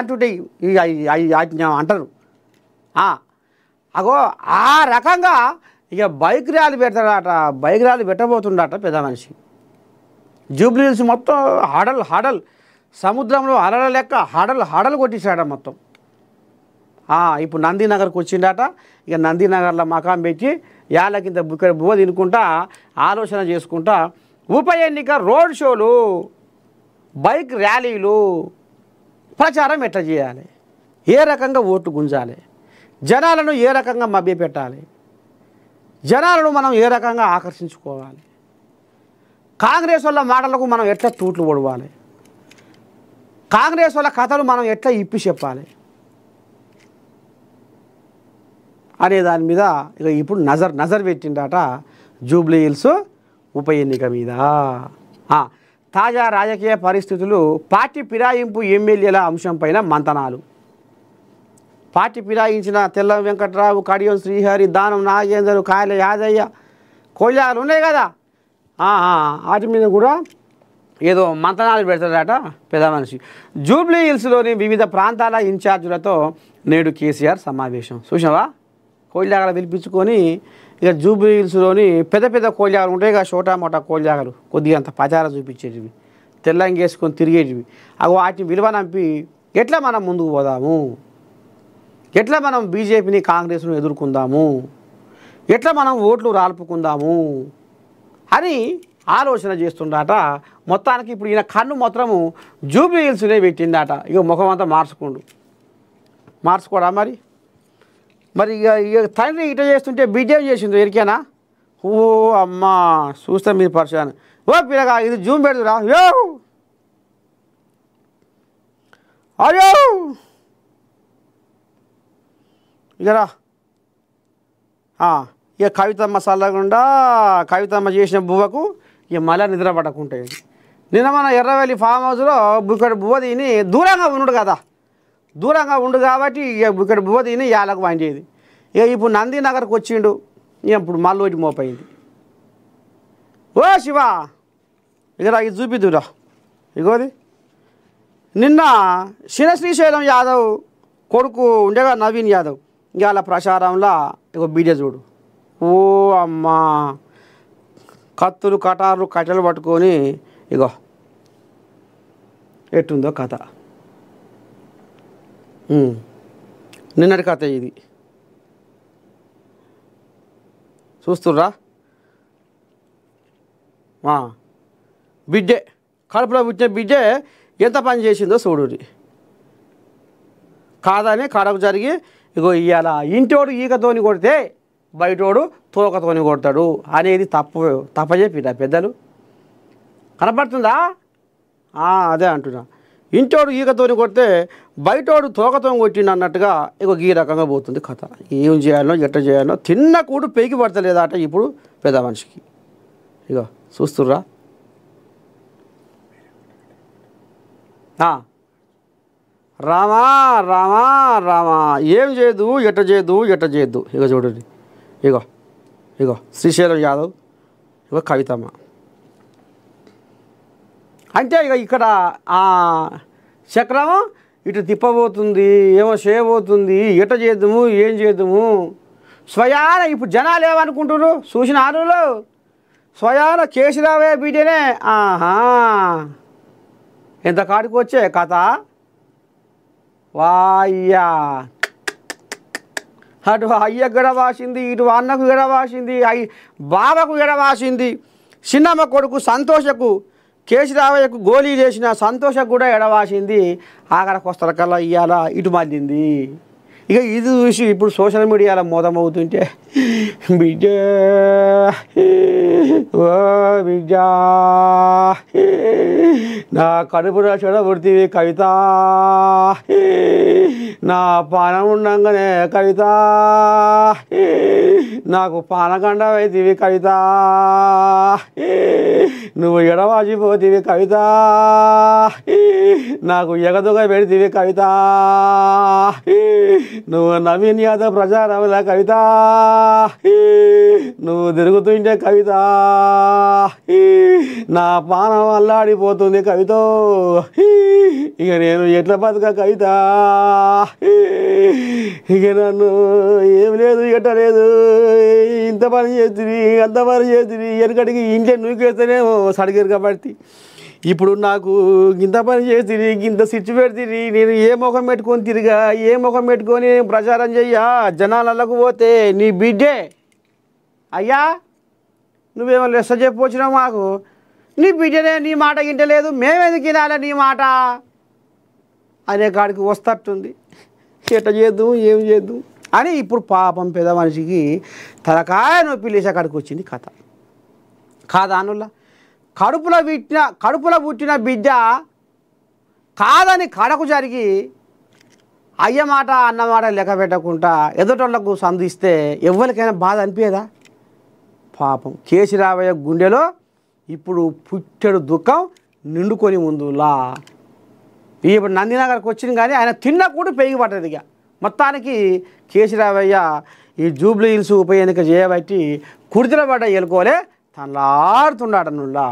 అంటుంటాయి అంటారు. అగో ఆ రకంగా ఇక బైక్ ర్యాలీ పెడతాడట, బైక్ ర్యాలీ పెట్టబోతుండట పెద్ద మనిషి. జూబ్లీ హిల్స్ మొత్తం హడల్ సముద్రంలో అలల లెక్క హడలు కొట్టేశాడ మొత్తం. ఇప్పుడు నందీనగర్కి వచ్చిండట. ఇక నందీనగర్లో మకాం పెట్టి యాళ్ళకింత బువ్వ తినుకుంటా ఆలోచన చేసుకుంటా ఉప ఎన్నిక రోడ్ షోలు, బైక్ ర్యాలీలు, ప్రచారం ఎట్లా చేయాలి, ఏ రకంగా ఓట్లు గుంజాలి, జనాలను ఏ రకంగా మభ్యపెట్టాలి, జనాలను మనం ఏ రకంగా ఆకర్షించుకోవాలి, కాంగ్రెస్ వాళ్ళ మాటలకు మనం ఎట్లా తూట్లు పొడవాలి, కాంగ్రెస్ వాళ్ళ కథలు మనం ఎట్లా ఇప్పి చెప్పాలి అనే దాని మీద ఇక ఇప్పుడు నజర్ పెట్టిండట జూబ్లీ హిల్స్ ఉప ఎన్నిక మీద. తాజా రాజకీయ పరిస్థితులు, పార్టీ ఫిరాయింపు ఎమ్మెల్యేల అంశంపైన మంతనాలు. పార్టీ ఫిరాయించిన తెల్లం వెంకట్రావు, కడియం శ్రీహరి, దానం నాగేందర్, కాయల యాదయ్య, కోళ్ళాలు ఉన్నాయి కదా, వాటి మీద కూడా ఏదో మంతనాలు పెడతాడట పెద్ద మనిషి. జూబ్లీ హిల్స్లోని వివిధ ప్రాంతాల ఇన్ఛార్జీలతో నేడు కేసీఆర్ సమావేశం. చూసావా, కోళ్ళాగలు పిలిపించుకొని ఇక జూబ్లీ హిల్స్లోని పెద్ద కోళ్ళాగలు ఉంటాయి కదా, చోటా మోటా కోళ్ళాగలు, కొద్దిగా అంత పచారం చూపించేటివి, తెల్లంగా వేసుకొని తిరిగేటివి. అవి వాటిని విలువనంపి ఎట్లా మనం ముందుకు పోదాము, ఎట్లా మనం బీజేపీని కాంగ్రెస్ను ఎదుర్కొందాము, ఎట్లా మనం ఓట్లు రాల్పుకుందాము అని ఆలోచన చేస్తుండట. మొత్తానికి ఇప్పుడు ఈయన కన్ను మొత్తము జూబ్లీ హిల్స్నే పెట్టిందట. ఇక ముఖం అంతా మార్చుకోడా మరి ఇక తండ్రి ఇట చేస్తుంటే బిడ్డ ఏం చేసిందో ఎరికేనా? ఓ అమ్మా చూస్తే మీరు పరిచయాన్ని, ఓ పిల్లగా ఇది జూమ్ పెడుతురా, అయ్యో ఇకరా. ఇక కవితమ్మ చల్లకుండా కవితమ్మ చేసిన బువ్వకు ఇక మళ్ళీ నిద్ర పట్టకుంటాయి. నిన్న మన ఎర్రవెల్లి ఫామ్ హౌస్లో బుక్కడి బువ్వ తిని దూరంగా ఉండు కదా, దూరంగా ఉండు కాబట్టి ఇక బుక్కడి బువ్వ తిని యాలకు వండేది. ఇక ఇప్పుడు నందీనగర్కి వచ్చిండు, ఇప్పుడు మళ్ళీ ఒకటి మోపైంది. ఓ శివ ఇక ఇది చూపిద్దురా, ఇగోది నిన్న శ్రీశైలం యాదవ్ కొడుకు ఉండేగా నవీన్ యాదవ్, ఇవాళ ప్రచారంలో ఇగో బీడే చూడు. ఓ అమ్మా కత్తులు కటార్లు కట్టెలు పట్టుకొని ఇగో ఎట్టుందో కథ. నిన్నటి కథ ఇది చూస్తుర్రా. బిడ్డే కడుపులో పుట్టిన బిడ్డే ఎంత పని చేసిందో చూడురి. కాదని కడకు జరిగి ఇగో ఇవాళ ఇంటోడు ఈకతోని కొడితే బయటోడు తోకతోని కొడతాడు అనేది తప్పచెప్పిరా పెద్దలు. కనపడుతుందా? అదే అంటున్నా, ఇంటోడు ఈకతోని కొడితే బయటోడు తోకతో కొట్టిండు అన్నట్టుగా ఇగో ఈ రకంగా పోతుంది కథ. ఏం చేయాలో ఎట్లా చేయాలో తిన్న కూడు పెయికి పడతలేదట ఇప్పుడు పెద్ద మనిషికి. ఇగో చూస్తుర్రా. రామా రామా రామా ఏం చేయదు ఎట్ట చేయద్దు. ఇగో చూడండి, ఇగో శ్రీశైలం యాదవ్, ఇగో కవితమ్మ. అంటే ఇక ఇక్కడ చక్రము ఇటు తిప్పబోతుంది, ఏమో చేయబోతుంది, ఎట్ట చేద్దాము ఏం చేద్దాము. స్వయాన ఇప్పుడు జనాలు ఏమనుకుంటున్నారు చూసిన ఆరులో, స్వయాన కేసీరావే బిడ్డనే ఎంత కాడికి వచ్చే కథ. వాయ్యా అటు అయ్యకు గడవాసింది, ఇటు అన్నకు గడవాసింది, బావకు గడవాసింది, చిన్నమ్మ కొడుకు సంతోషకు కేసీరావయ్యకు గోళీ చేసిన సంతోషకు కూడా ఎడవాసింది. ఆఖరికి వస్తారు కల్లా ఇయ్యాల ఇటు మళ్ళింది. ఇక ఇది చూసి ఇప్పుడు సోషల్ మీడియాలో మోదమవుతుంటే బిడ్డ ఓ బిడ్డ నా కడుపున చెడబుడితివి కవిత, నా పానం ఉండంగానే కవిత, నాకు పానకండమైతివి కవిత, నువ్వు ఎడవాసిపోతివి కవిత, నాకు ఎగదుగ పెడితివి కవిత, నువ్వు నవీన్ యాదవ్ ప్రజారమల కవిత నువ్వు తిరుగుతుంటే కవిత నా పానం అల్లాడిపోతుంది కవిత ఇక నేను ఎట్లా బతుక కవిత ఇక నన్ను ఏం లేదు ఎట్ట లేదు ఇంత పని చేస్తుంది అంత పని చేస్తుంది వెనకటికి ఇంట్లో నూకేస్తేనేమో సడిగిరు కాబట్టి ఇప్పుడు నాకు ఇంత పని చేస్తుంది ఇంత స్విచ్ పెడుతుంది నేను ఏ ముఖం పెట్టుకొని తిరిగా ఏ ముఖం పెట్టుకొని ప్రచారం చెయ్యా జనాలకు పోతే నీ బిడ్డే అయ్యా నువ్వేమో లెస్స చెప్పొచ్చినావు మాకు నీ బిడ్డనే నీ మాట గింటలేదు మేమెందుకు వినాలి నీ మాట అనే కాడికి వస్తట్టుంది ఎట్ట చేద్దాం ఏం చేద్దాం అని ఇప్పుడు పాపం పెద్ద మనిషికి తలకాయ నొప్పి లేచే కాడికి వచ్చింది కథ కాదా అనుల్లా కడుపులో పుట్టిన బిడ్డ కాదని కడకు జరిగి అయ్య మాట అన్న మాట లెక్క పెట్టకుండా ఎదుటోళ్లకు సంధిస్తే ఎవరికైనా బాధ అనిపించదా పాపం కేసీరావయ్య గుండెలో ఇప్పుడు పుట్టెడు దుఃఖం నిండుకొని ముందులా ఇప్పుడు నందినగర్కి వచ్చింది కానీ ఆయన తిన్న కూడా పెరిగి పట్టదు ఇక మొత్తానికి కేసీరావయ్య ఈ జూబ్లీ హిల్స్ ఉప ఎన్నిక చేయబట్టి కుడితిలో పడ్డ ఎలుకోలే తనలాడుతున్నాడు నుల్లా